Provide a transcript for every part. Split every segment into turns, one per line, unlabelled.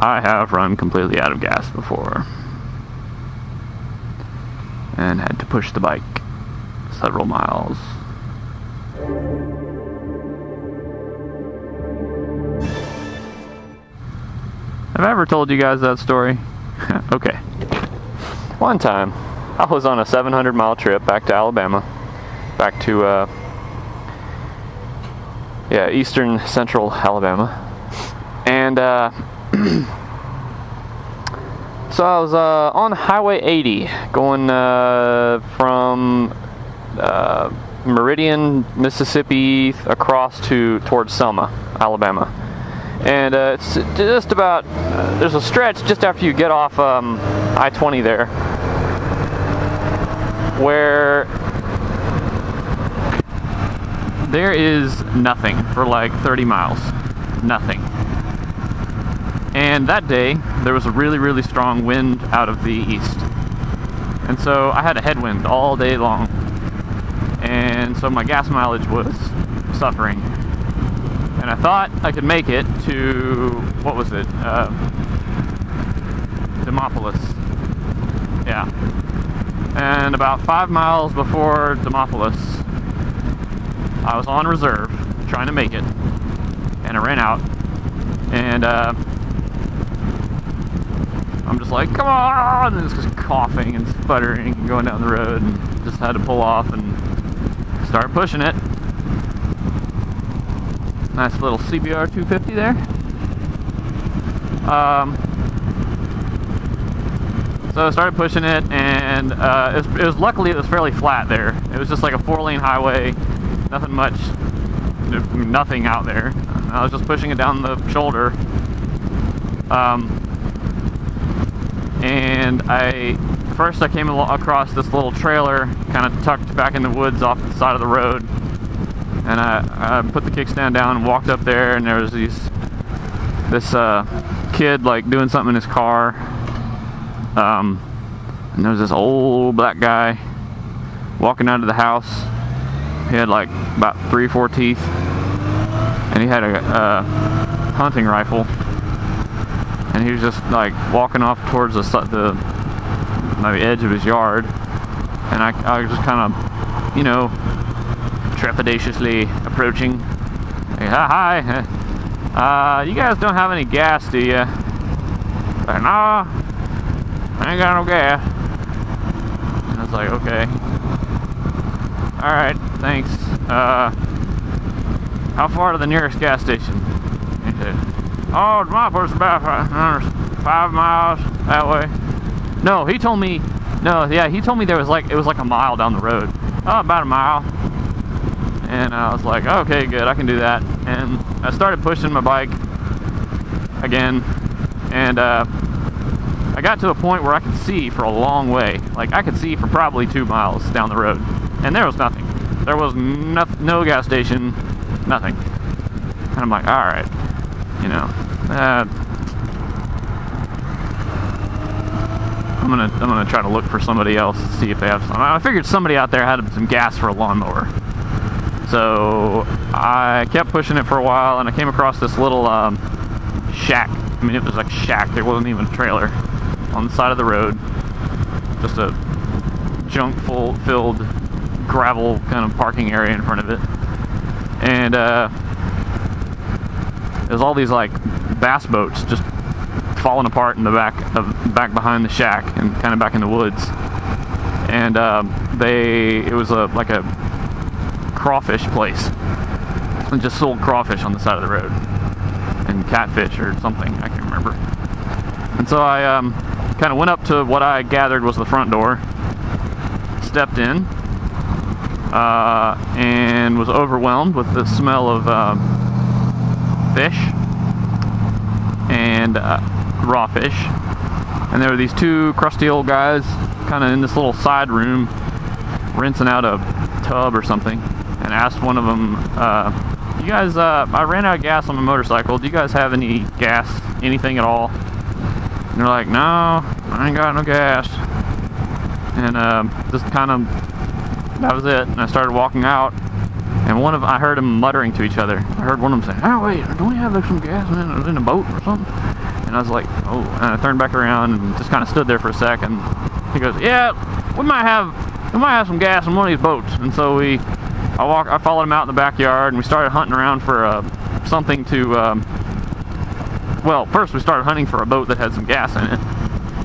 I have run completely out of gas before and had to push the bike several miles. Have I ever told you guys that story? Okay. One time, I was on a 700-mile trip back to Alabama, back to, eastern central Alabama, and, so I was, on Highway 80, going, from, Meridian, Mississippi, across towards Selma, Alabama. And it's just about, there's a stretch just after you get off I-20 there, where there is nothing for like 30 miles. Nothing. And that day, there was a really, really strong wind out of the east. And so I had a headwind all day long. And so my gas mileage was suffering. And I thought I could make it to, what was it? Demopolis. Yeah. And about 5 miles before Demopolis, I was on reserve, trying to make it. And I ran out. And I'm just like, come on! And it's just coughing and sputtering and going down the road. And just had to pull off and start pushing it. Nice little CBR 250 there. So I started pushing it, and it was luckily it was fairly flat there. It was just like a 4-lane highway, nothing much, nothing out there. I was just pushing it down the shoulder, and first I came across this little trailer, kind of tucked back in the woods off the side of the road. And I put the kickstand down and walked up there, and there was this kid like doing something in his car, and there was this old black guy walking out of the house. He had like about 3 or 4 teeth, and he had a hunting rifle, and he was just like walking off towards the edge of his yard, and I was just kind of, you know, trepidatiously approaching. Hey, hi, you guys don't have any gas, do you? Like, no, I ain't got no gas. And I was like, okay, all right, thanks. How far to the nearest gas station? He said, oh, my place is about 5 miles that way. No, he told me. No, yeah, he told me it was like a mile down the road. Oh, about a mile. And I was like, okay, good, I can do that. And I started pushing my bike again, and I got to a point where I could see for a long way. Like, I could see for probably 2 miles down the road, and there was nothing. There was no gas station, nothing. And I'm like, all right, you know, I'm gonna try to look for somebody else, see if they have some. I figured somebody out there had some gas for a lawnmower. So I kept pushing it for a while, and I came across this little shack. I mean, it was like a shack. There wasn't even a trailer on the side of the road. Just a junk-filled gravel kind of parking area in front of it. And there's all these like bass boats just falling apart in the back behind the shack and kind of back in the woods. And it was like a crawfish place, and just sold crawfish on the side of the road, and catfish or something, I can't remember. And so I kind of went up to what I gathered was the front door, stepped in, and was overwhelmed with the smell of fish and raw fish. And there were these 2 crusty old guys kind of in this little side room rinsing out a tub or something. And asked one of them, you guys, I ran out of gas on my motorcycle. Do you guys have any gas, anything at all? And they're like, no, I ain't got no gas. And just kind of, that was it. And I started walking out. And I heard them muttering to each other. I heard one of them say, oh wait, don't we have like some gas in a boat or something? And And I was like, oh, and I turned back around and just kind of stood there for a second. He goes, yeah, we might have some gas in one of these boats. And so I followed him out in the backyard, and we started hunting around for something to, well, first we started hunting for a boat that had some gas in it.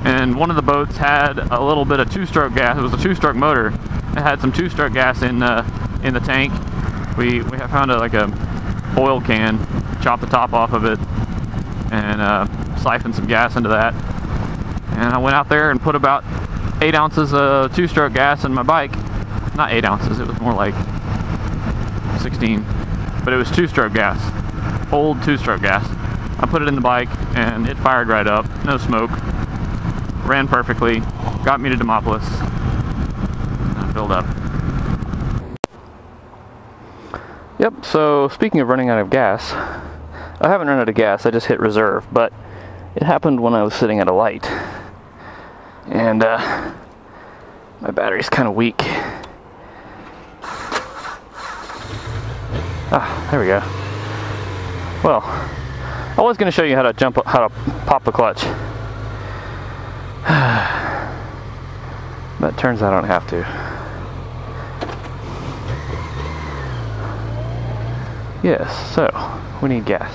And one of the boats had a little bit of two-stroke gas. It was a two-stroke motor. It had some two-stroke gas in the tank. We found like a oil can, chopped the top off of it, and siphoned some gas into that. And I went out there and put about 8 ounces of two-stroke gas in my bike. Not 8 ounces, it was more like 16. But it was two-stroke gas, old two-stroke gas. I put it in the bike and it fired right up, no smoke. Ran perfectly, got me to Demopolis, and I filled up. Yep, so speaking of running out of gas, I haven't run out of gas, I just hit reserve, but it happened when I was sitting at a light. And my battery's kind of weak. Ah, there we go. Well, I was going to show you how to pop the clutch. But it turns out I don't have to. Yes, so we need gas.